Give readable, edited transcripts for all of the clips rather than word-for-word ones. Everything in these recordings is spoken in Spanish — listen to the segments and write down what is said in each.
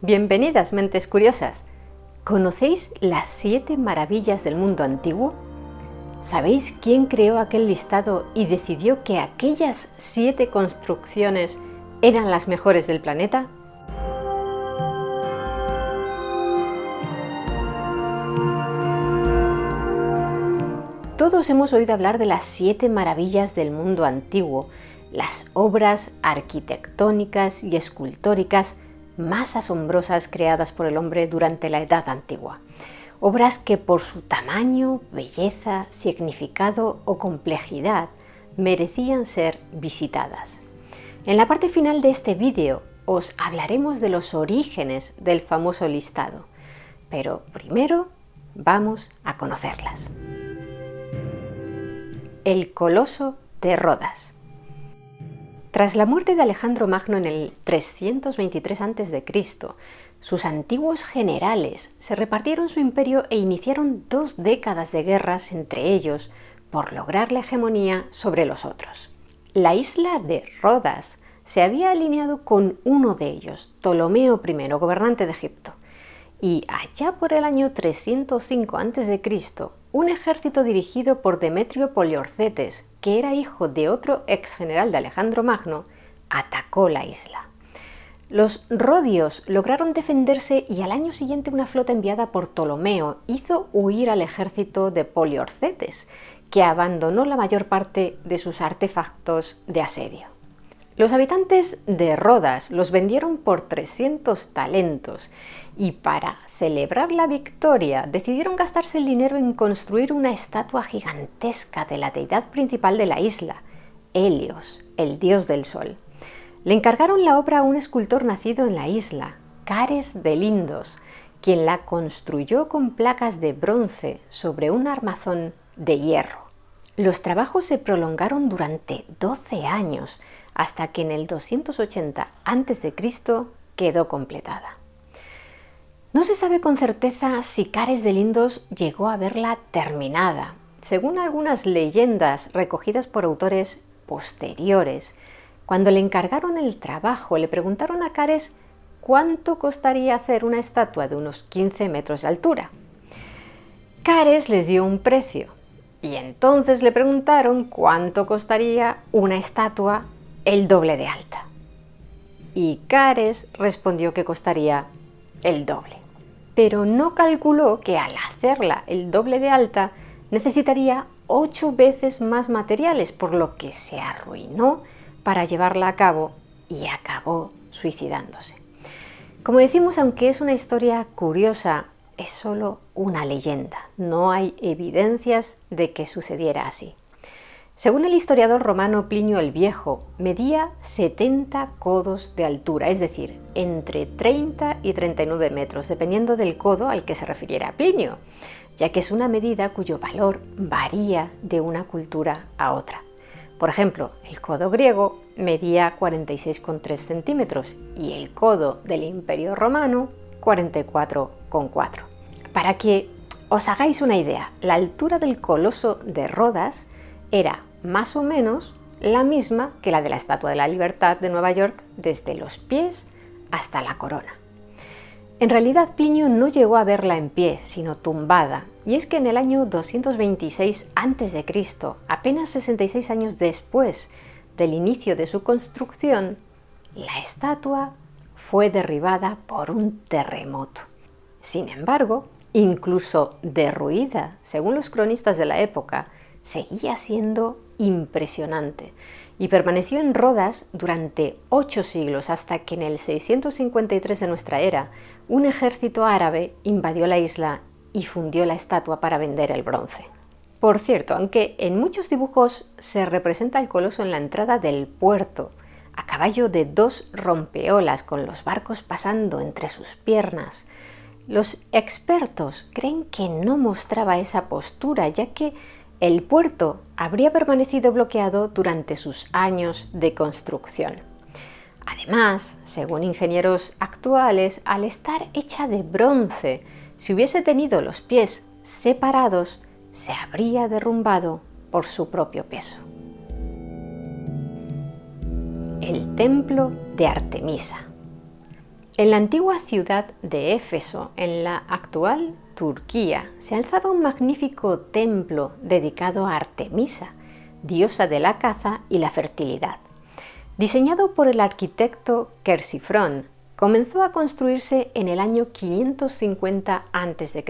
Bienvenidas, mentes curiosas. ¿Conocéis las 7 maravillas del mundo antiguo? ¿Sabéis quién creó aquel listado y decidió que aquellas 7 construcciones eran las mejores del planeta? Todos hemos oído hablar de las 7 maravillas del mundo antiguo, las obras arquitectónicas y escultóricas más asombrosas creadas por el hombre durante la Edad Antigua. Obras que por su tamaño, belleza, significado o complejidad merecían ser visitadas. En la parte final de este vídeo os hablaremos de los orígenes del famoso listado, pero primero vamos a conocerlas. El Coloso de Rodas. Tras la muerte de Alejandro Magno en el 323 a.C., sus antiguos generales se repartieron su imperio e iniciaron 2 décadas de guerras entre ellos por lograr la hegemonía sobre los otros. La isla de Rodas se había alineado con uno de ellos, Ptolomeo I, gobernante de Egipto, y allá por el año 305 a.C., un ejército dirigido por Demetrio Poliorcetes, que era hijo de otro ex general de Alejandro Magno, atacó la isla. Los rodios lograron defenderse y al año siguiente una flota enviada por Ptolomeo hizo huir al ejército de Poliorcetes, que abandonó la mayor parte de sus artefactos de asedio. Los habitantes de Rodas los vendieron por 300 talentos y para celebrar la victoria decidieron gastarse el dinero en construir una estatua gigantesca de la deidad principal de la isla, Helios, el dios del sol. Le encargaron la obra a un escultor nacido en la isla, Cares de Lindos, quien la construyó con placas de bronce sobre un armazón de hierro. Los trabajos se prolongaron durante 12 años, hasta que en el 280 a.C. quedó completada. No se sabe con certeza si Cares de Lindos llegó a verla terminada. Según algunas leyendas recogidas por autores posteriores, cuando le encargaron el trabajo le preguntaron a Cares cuánto costaría hacer una estatua de unos 15 metros de altura. Cares les dio un precio y entonces le preguntaron cuánto costaría una estatua el doble de alta. Y Cares respondió que costaría el doble. Pero no calculó que al hacerla el doble de alta necesitaría 8 veces más materiales, por lo que se arruinó para llevarla a cabo y acabó suicidándose. Como decimos, aunque es una historia curiosa, es solo una leyenda. No hay evidencias de que sucediera así. Según el historiador romano Plinio el Viejo, medía 70 codos de altura, es decir, entre 30 y 39 metros, dependiendo del codo al que se refiriera Plinio, ya que es una medida cuyo valor varía de una cultura a otra. Por ejemplo, el codo griego medía 46,3 centímetros y el codo del Imperio Romano 44,4. Para que os hagáis una idea, la altura del Coloso de Rodas era más o menos la misma que la de la Estatua de la Libertad de Nueva York, desde los pies hasta la corona. En realidad, Plinio no llegó a verla en pie, sino tumbada, y es que en el año 226 a.C., apenas 66 años después del inicio de su construcción, la estatua fue derribada por un terremoto. Sin embargo, incluso derruida, según los cronistas de la época, seguía siendo impresionante y permaneció en Rodas durante 8 siglos hasta que en el 653 de nuestra era un ejército árabe invadió la isla y fundió la estatua para vender el bronce. Por cierto, aunque en muchos dibujos se representa el coloso en la entrada del puerto, a caballo de 2 rompeolas con los barcos pasando entre sus piernas, los expertos creen que no mostraba esa postura, ya que el puerto habría permanecido bloqueado durante sus años de construcción. Además, según ingenieros actuales, al estar hecha de bronce, si hubiese tenido los pies separados, se habría derrumbado por su propio peso. El templo de Artemisa. En la antigua ciudad de Éfeso, en la actual Turquía, se alzaba un magnífico templo dedicado a Artemisa, diosa de la caza y la fertilidad. Diseñado por el arquitecto Quersifrón, comenzó a construirse en el año 550 a.C.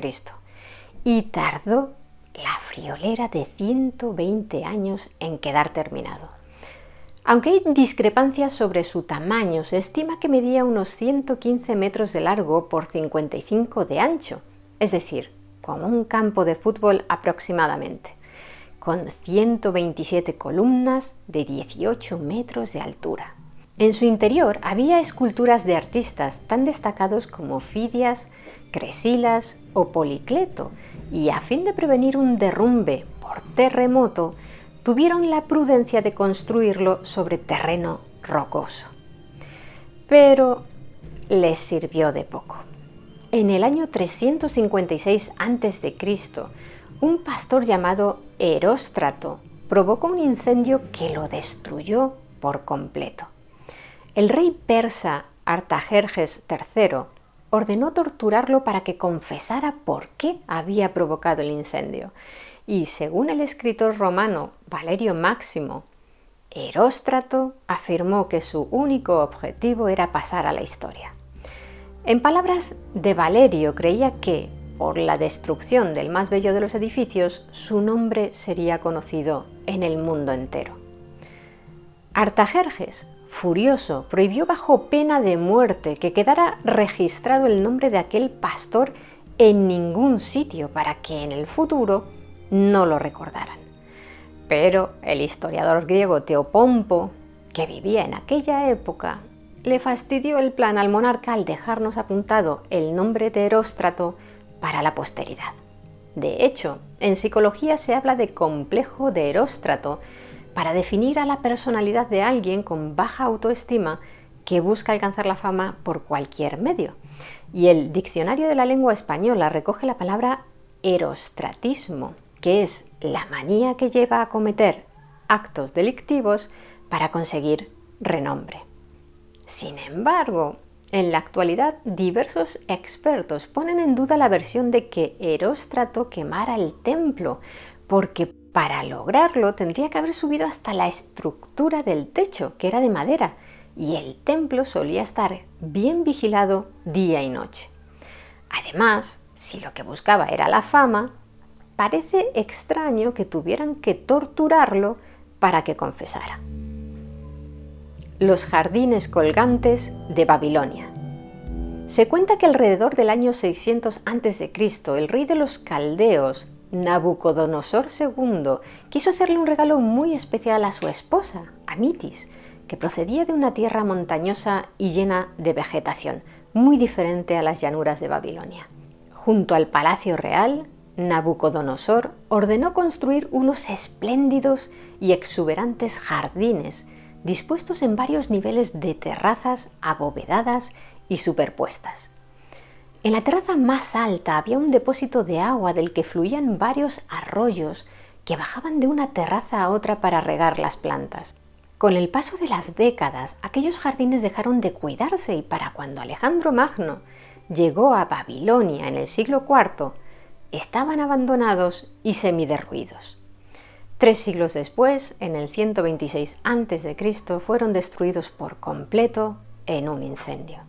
y tardó la friolera de 120 años en quedar terminado. Aunque hay discrepancias sobre su tamaño, se estima que medía unos 115 metros de largo por 55 de ancho, es decir, como un campo de fútbol aproximadamente, con 127 columnas de 18 metros de altura. En su interior había esculturas de artistas tan destacados como Fidias, Cresilas o Policleto, y a fin de prevenir un derrumbe por terremoto, tuvieron la prudencia de construirlo sobre terreno rocoso. Pero les sirvió de poco. En el año 356 a.C., un pastor llamado Eróstrato provocó un incendio que lo destruyó por completo. El rey persa Artajerjes III ordenó torturarlo para que confesara por qué había provocado el incendio. Y según el escritor romano Valerio Máximo, Eróstrato afirmó que su único objetivo era pasar a la historia. En palabras de Valerio, creía que, por la destrucción del más bello de los edificios, su nombre sería conocido en el mundo entero. Artajerjes, furioso, prohibió bajo pena de muerte que quedara registrado el nombre de aquel pastor en ningún sitio para que en el futuro no lo recordaran. Pero el historiador griego Teopompo, que vivía en aquella época, le fastidió el plan al monarca al dejarnos apuntado el nombre de Eróstrato para la posteridad. De hecho, en psicología se habla de complejo de Eróstrato para definir a la personalidad de alguien con baja autoestima que busca alcanzar la fama por cualquier medio. Y el Diccionario de la Lengua Española recoge la palabra erostratismo, que es la manía que lleva a cometer actos delictivos para conseguir renombre. Sin embargo, en la actualidad diversos expertos ponen en duda la versión de que Eróstrato quemara el templo, porque para lograrlo tendría que haber subido hasta la estructura del techo, que era de madera, y el templo solía estar bien vigilado día y noche. Además, si lo que buscaba era la fama, parece extraño que tuvieran que torturarlo para que confesara. Los jardines colgantes de Babilonia. Se cuenta que alrededor del año 600 a.C., el rey de los caldeos, Nabucodonosor II, quiso hacerle un regalo muy especial a su esposa, Amitis, que procedía de una tierra montañosa y llena de vegetación, muy diferente a las llanuras de Babilonia. Junto al palacio real, Nabucodonosor ordenó construir unos espléndidos y exuberantes jardines, dispuestos en varios niveles de terrazas abovedadas y superpuestas. En la terraza más alta había un depósito de agua del que fluían varios arroyos que bajaban de una terraza a otra para regar las plantas. Con el paso de las décadas, aquellos jardines dejaron de cuidarse y para cuando Alejandro Magno llegó a Babilonia en el siglo IV, estaban abandonados y semiderruidos. 3 siglos después, en el 126 a.C., fueron destruidos por completo en un incendio.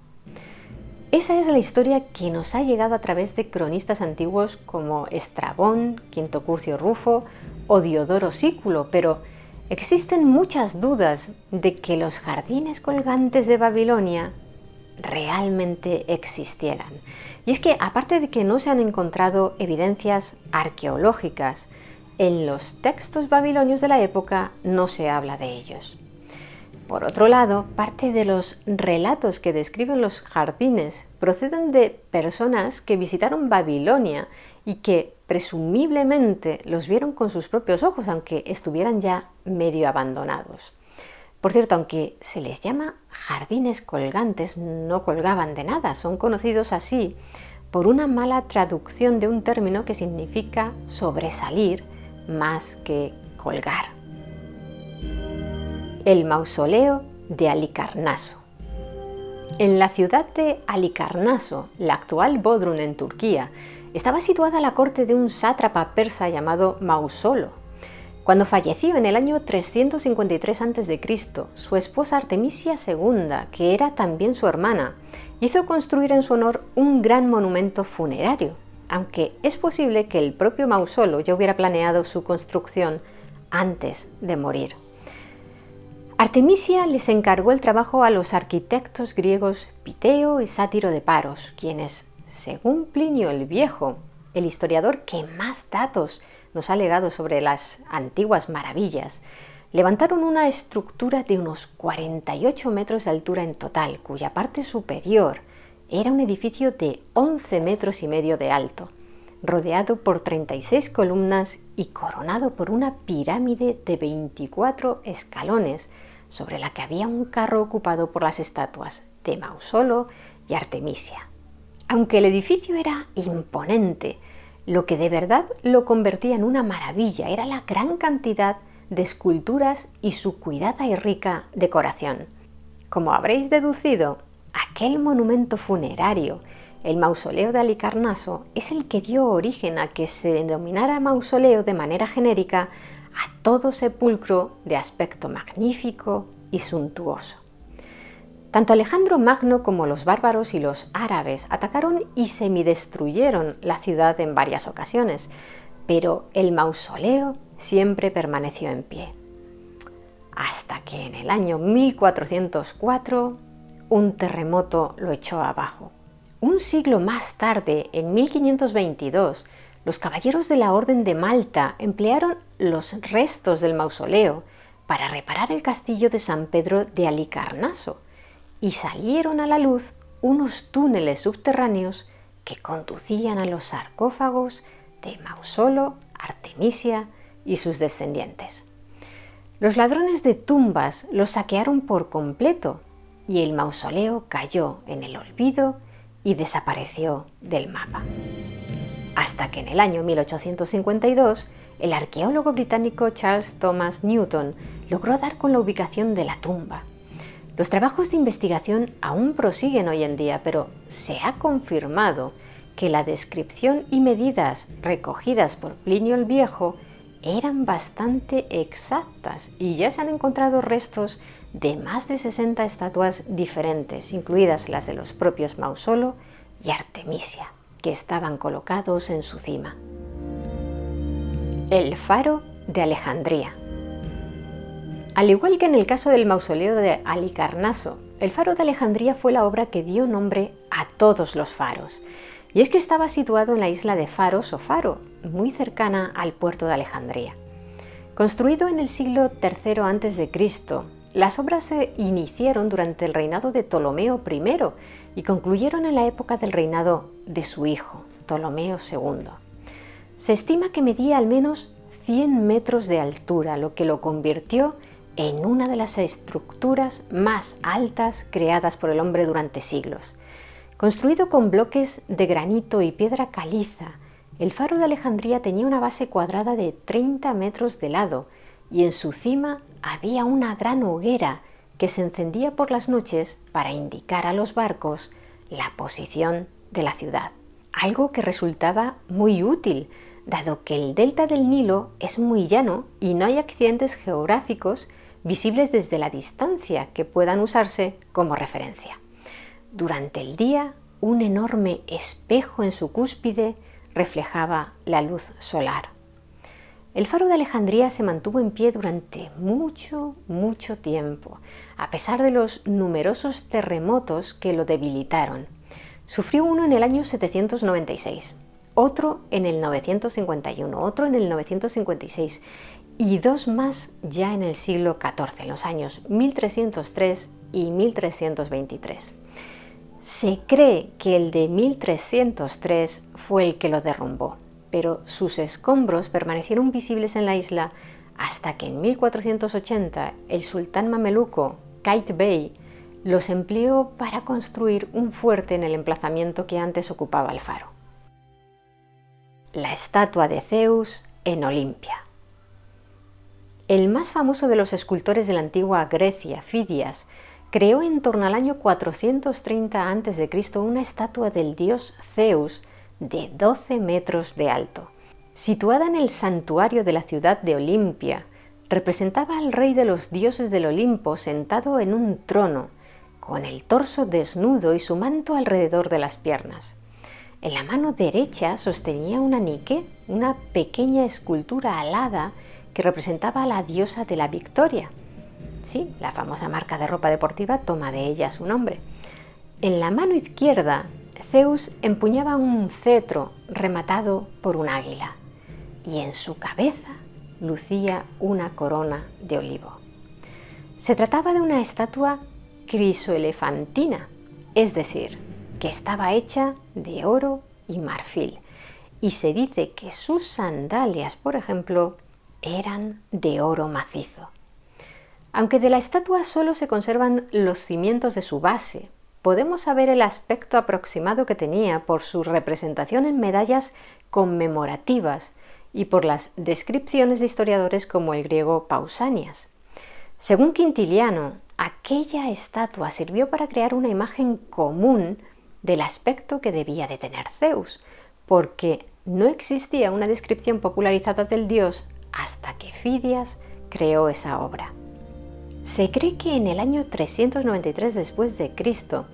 Esa es la historia que nos ha llegado a través de cronistas antiguos como Estrabón, Quinto Curcio Rufo o Diodoro Sículo, pero existen muchas dudas de que los jardines colgantes de Babilonia realmente existieran. Y es que, aparte de que no se han encontrado evidencias arqueológicas, en los textos babilonios de la época no se habla de ellos. Por otro lado, parte de los relatos que describen los jardines proceden de personas que visitaron Babilonia y que presumiblemente los vieron con sus propios ojos, aunque estuvieran ya medio abandonados. Por cierto, aunque se les llama jardines colgantes, no colgaban de nada, son conocidos así por una mala traducción de un término que significa sobresalir más que colgar. El mausoleo de Halicarnaso. En la ciudad de Halikarnaso, la actual Bodrum en Turquía, estaba situada la corte de un sátrapa persa llamado Mausolo. Cuando falleció en el año 353 a.C., su esposa Artemisia II, que era también su hermana, hizo construir en su honor un gran monumento funerario, aunque es posible que el propio Mausolo ya hubiera planeado su construcción antes de morir. Artemisia les encargó el trabajo a los arquitectos griegos Piteo y Sátiro de Paros, quienes, según Plinio el Viejo, el historiador que más datos nos ha legado sobre las antiguas maravillas, levantaron una estructura de unos 48 metros de altura en total, cuya parte superior era un edificio de 11 metros y medio de alto, rodeado por 36 columnas y coronado por una pirámide de 24 escalones, sobre la que había un carro ocupado por las estatuas de Mausolo y Artemisia. Aunque el edificio era imponente, lo que de verdad lo convertía en una maravilla era la gran cantidad de esculturas y su cuidada y rica decoración. Como habréis deducido, aquel monumento funerario, el mausoleo de Halikarnaso, es el que dio origen a que se denominara mausoleo de manera genérica a todo sepulcro de aspecto magnífico y suntuoso. Tanto Alejandro Magno como los bárbaros y los árabes atacaron y semidestruyeron la ciudad en varias ocasiones, pero el mausoleo siempre permaneció en pie. Hasta que en el año 1404 un terremoto lo echó abajo. Un siglo más tarde, en 1522, los caballeros de la Orden de Malta emplearon los restos del mausoleo para reparar el castillo de San Pedro de Halikarnaso y salieron a la luz unos túneles subterráneos que conducían a los sarcófagos de Mausolo, Artemisia y sus descendientes. Los ladrones de tumbas los saquearon por completo y el mausoleo cayó en el olvido y desapareció del mapa. Hasta que en el año 1852 el arqueólogo británico Charles Thomas Newton logró dar con la ubicación de la tumba. Los trabajos de investigación aún prosiguen hoy en día, pero se ha confirmado que la descripción y medidas recogidas por Plinio el Viejo eran bastante exactas y ya se han encontrado restos de más de 60 estatuas diferentes, incluidas las de los propios Mausolo y Artemisia, que estaban colocados en su cima. El faro de Alejandría. Al igual que en el caso del mausoleo de Halikarnaso, el faro de Alejandría fue la obra que dio nombre a todos los faros. Y es que estaba situado en la isla de Faros o Faro, muy cercana al puerto de Alejandría. Construido en el siglo III a.C., las obras se iniciaron durante el reinado de Ptolomeo I y concluyeron en la época del reinado de su hijo, Ptolomeo II. Se estima que medía al menos 100 metros de altura, lo que lo convirtió en una de las estructuras más altas creadas por el hombre durante siglos. Construido con bloques de granito y piedra caliza, el faro de Alejandría tenía una base cuadrada de 30 metros de lado y en su cima había una gran hoguera que se encendía por las noches para indicar a los barcos la posición de la ciudad. Algo que resultaba muy útil, dado que el delta del Nilo es muy llano y no hay accidentes geográficos visibles desde la distancia que puedan usarse como referencia. Durante el día, un enorme espejo en su cúspide reflejaba la luz solar. El faro de Alejandría se mantuvo en pie durante mucho tiempo, a pesar de los numerosos terremotos que lo debilitaron. Sufrió uno en el año 796, otro en el 951, otro en el 956 y dos más ya en el siglo XIV, en los años 1303 y 1323. Se cree que el de 1303 fue el que lo derrumbó, pero sus escombros permanecieron visibles en la isla hasta que en 1480 el sultán mameluco Kait Bey los empleó para construir un fuerte en el emplazamiento que antes ocupaba el faro. La estatua de Zeus en Olimpia. El más famoso de los escultores de la antigua Grecia, Fidias, creó en torno al año 430 a.C. una estatua del dios Zeus de 12 metros de alto. Situada en el santuario de la ciudad de Olimpia, representaba al rey de los dioses del Olimpo sentado en un trono, con el torso desnudo y su manto alrededor de las piernas. En la mano derecha sostenía una Nike, una pequeña escultura alada que representaba a la diosa de la victoria. Sí, la famosa marca de ropa deportiva toma de ella su nombre. En la mano izquierda, Zeus empuñaba un cetro rematado por un águila y en su cabeza lucía una corona de olivo. Se trataba de una estatua crisoelefantina, es decir, que estaba hecha de oro y marfil, y se dice que sus sandalias, por ejemplo, eran de oro macizo. Aunque de la estatua solo se conservan los cimientos de su base, podemos saber el aspecto aproximado que tenía por su representación en medallas conmemorativas y por las descripciones de historiadores como el griego Pausanias. Según Quintiliano, aquella estatua sirvió para crear una imagen común del aspecto que debía de tener Zeus, porque no existía una descripción popularizada del dios hasta que Fidias creó esa obra. Se cree que en el año 393 después de Cristo,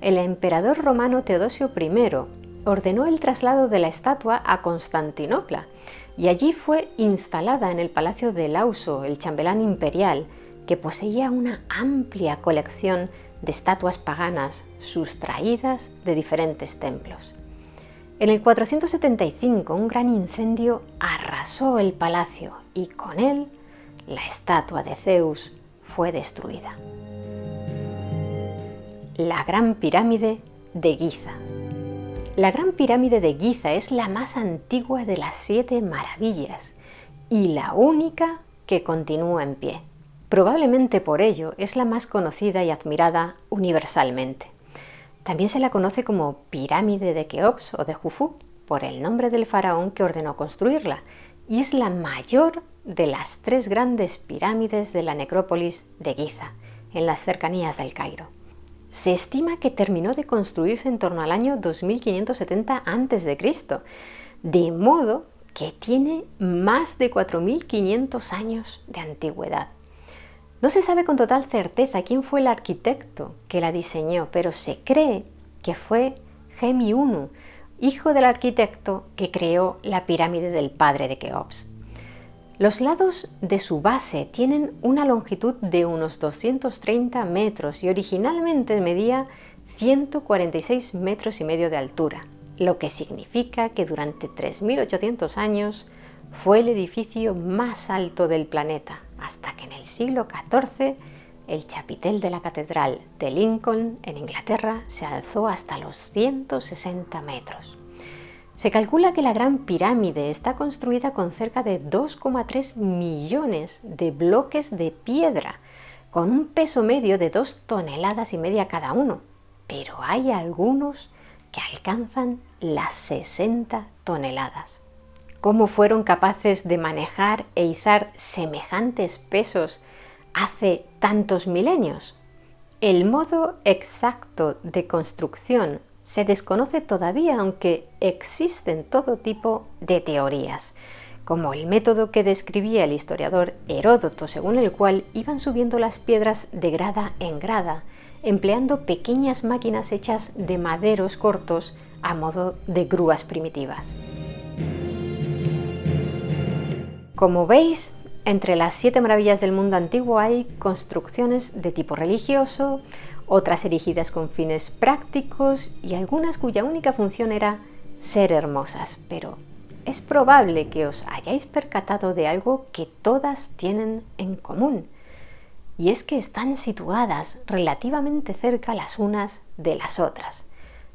el emperador romano Teodosio I ordenó el traslado de la estatua a Constantinopla y allí fue instalada en el palacio de Lauso, el chambelán imperial, que poseía una amplia colección de estatuas paganas sustraídas de diferentes templos. En el 475 un gran incendio arrasó el palacio y con él la estatua de Zeus fue destruida. La Gran Pirámide de Giza. La Gran Pirámide de Giza es la más antigua de las 7 maravillas y la única que continúa en pie. Probablemente por ello es la más conocida y admirada universalmente. También se la conoce como Pirámide de Keops o de Jufu, por el nombre del faraón que ordenó construirla, y es la mayor de las 3 grandes pirámides de la necrópolis de Giza, en las cercanías del Cairo. Se estima que terminó de construirse en torno al año 2570 a.C., de modo que tiene más de 4.500 años de antigüedad. No se sabe con total certeza quién fue el arquitecto que la diseñó, pero se cree que fue Gemi I, hijo del arquitecto que creó la pirámide del padre de Keops. Los lados de su base tienen una longitud de unos 230 metros y originalmente medía 146 metros y medio de altura, lo que significa que durante 3.800 años fue el edificio más alto del planeta, hasta que en el siglo XIV el chapitel de la Catedral de Lincoln, en Inglaterra, se alzó hasta los 160 metros. Se calcula que la Gran Pirámide está construida con cerca de 2,3 millones de bloques de piedra, con un peso medio de 2,5 toneladas cada uno, pero hay algunos que alcanzan las 60 toneladas. ¿Cómo fueron capaces de manejar e izar semejantes pesos hace tantos milenios? El modo exacto de construcción se desconoce todavía, aunque existen todo tipo de teorías, como el método que describía el historiador Heródoto, según el cual iban subiendo las piedras de grada en grada, empleando pequeñas máquinas hechas de maderos cortos a modo de grúas primitivas. Como veis, entre las 7 maravillas del mundo antiguo hay construcciones de tipo religioso, otras erigidas con fines prácticos y algunas cuya única función era ser hermosas, pero es probable que os hayáis percatado de algo que todas tienen en común, y es que están situadas relativamente cerca las unas de las otras,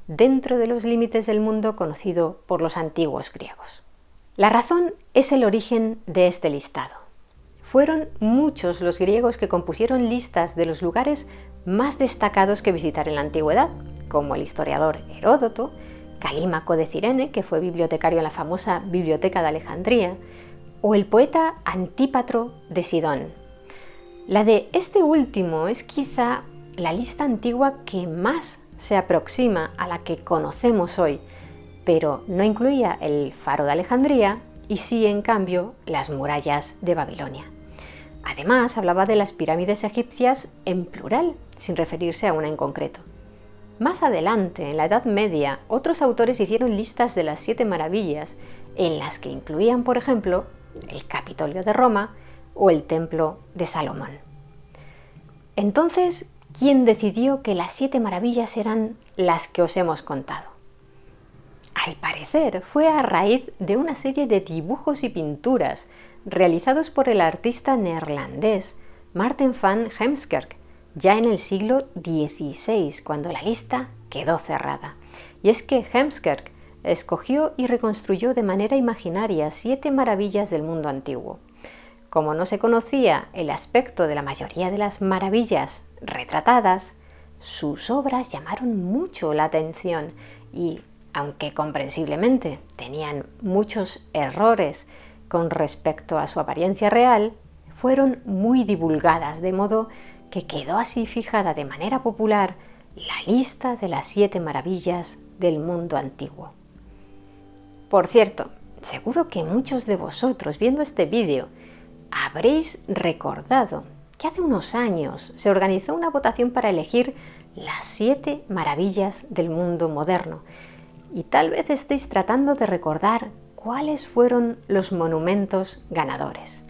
dentro de los límites del mundo conocido por los antiguos griegos. La razón es el origen de este listado. Fueron muchos los griegos que compusieron listas de los lugares más destacados que visitar en la antigüedad, como el historiador Heródoto, Calímaco de Cirene, que fue bibliotecario en la famosa Biblioteca de Alejandría, o el poeta Antípatro de Sidón. La de este último es quizá la lista antigua que más se aproxima a la que conocemos hoy, pero no incluía el Faro de Alejandría y sí, en cambio, las murallas de Babilonia. Además, hablaba de las pirámides egipcias en plural, sin referirse a una en concreto. Más adelante, en la Edad Media, otros autores hicieron listas de las 7 maravillas, en las que incluían, por ejemplo, el Capitolio de Roma o el Templo de Salomón. Entonces, ¿quién decidió que las 7 maravillas eran las que os hemos contado? Al parecer, fue a raíz de una serie de dibujos y pinturas realizados por el artista neerlandés Maarten van Heemskerck, ya en el siglo XVI, cuando la lista quedó cerrada. Y es que Heemskerck escogió y reconstruyó de manera imaginaria 7 maravillas del mundo antiguo. Como no se conocía el aspecto de la mayoría de las maravillas retratadas, sus obras llamaron mucho la atención y, aunque comprensiblemente tenían muchos errores con respecto a su apariencia real, fueron muy divulgadas, de modo que quedó así fijada de manera popular la lista de las 7 maravillas del mundo antiguo. Por cierto, seguro que muchos de vosotros viendo este vídeo habréis recordado que hace unos años se organizó una votación para elegir las 7 maravillas del mundo moderno y tal vez estéis tratando de recordar cuáles fueron los monumentos ganadores.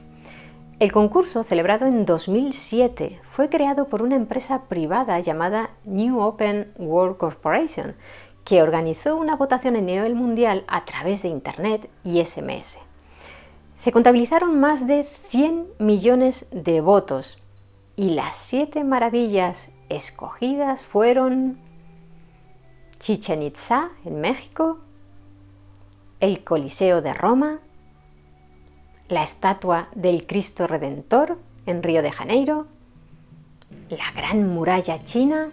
El concurso, celebrado en 2007, fue creado por una empresa privada llamada New Open World Corporation, que organizó una votación a nivel mundial a través de Internet y SMS. Se contabilizaron más de 100 millones de votos y las 7 maravillas escogidas fueron Chichén Itzá en México, el Coliseo de Roma, la estatua del Cristo Redentor en Río de Janeiro, la Gran Muralla China,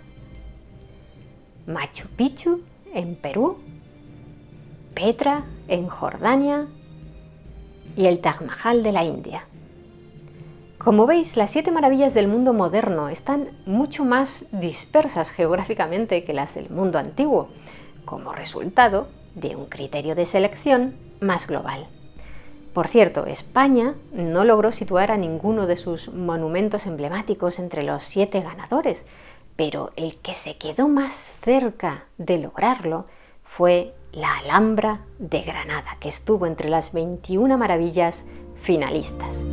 Machu Picchu en Perú, Petra en Jordania y el Taj Mahal de la India. Como veis, las 7 maravillas del mundo moderno están mucho más dispersas geográficamente que las del mundo antiguo, como resultado de un criterio de selección más global. Por cierto, España no logró situar a ninguno de sus monumentos emblemáticos entre los 7 ganadores, pero el que se quedó más cerca de lograrlo fue la Alhambra de Granada, que estuvo entre las 21 maravillas finalistas.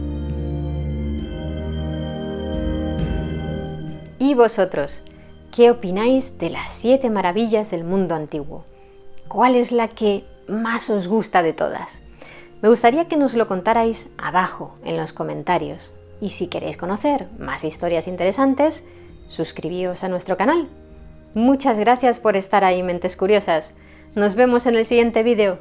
¿Y vosotros? ¿Qué opináis de las 7 maravillas del mundo antiguo? ¿Cuál es la que más os gusta de todas? Me gustaría que nos lo contarais abajo en los comentarios. Y si queréis conocer más historias interesantes, suscribíos a nuestro canal. Muchas gracias por estar ahí, mentes curiosas. Nos vemos en el siguiente vídeo.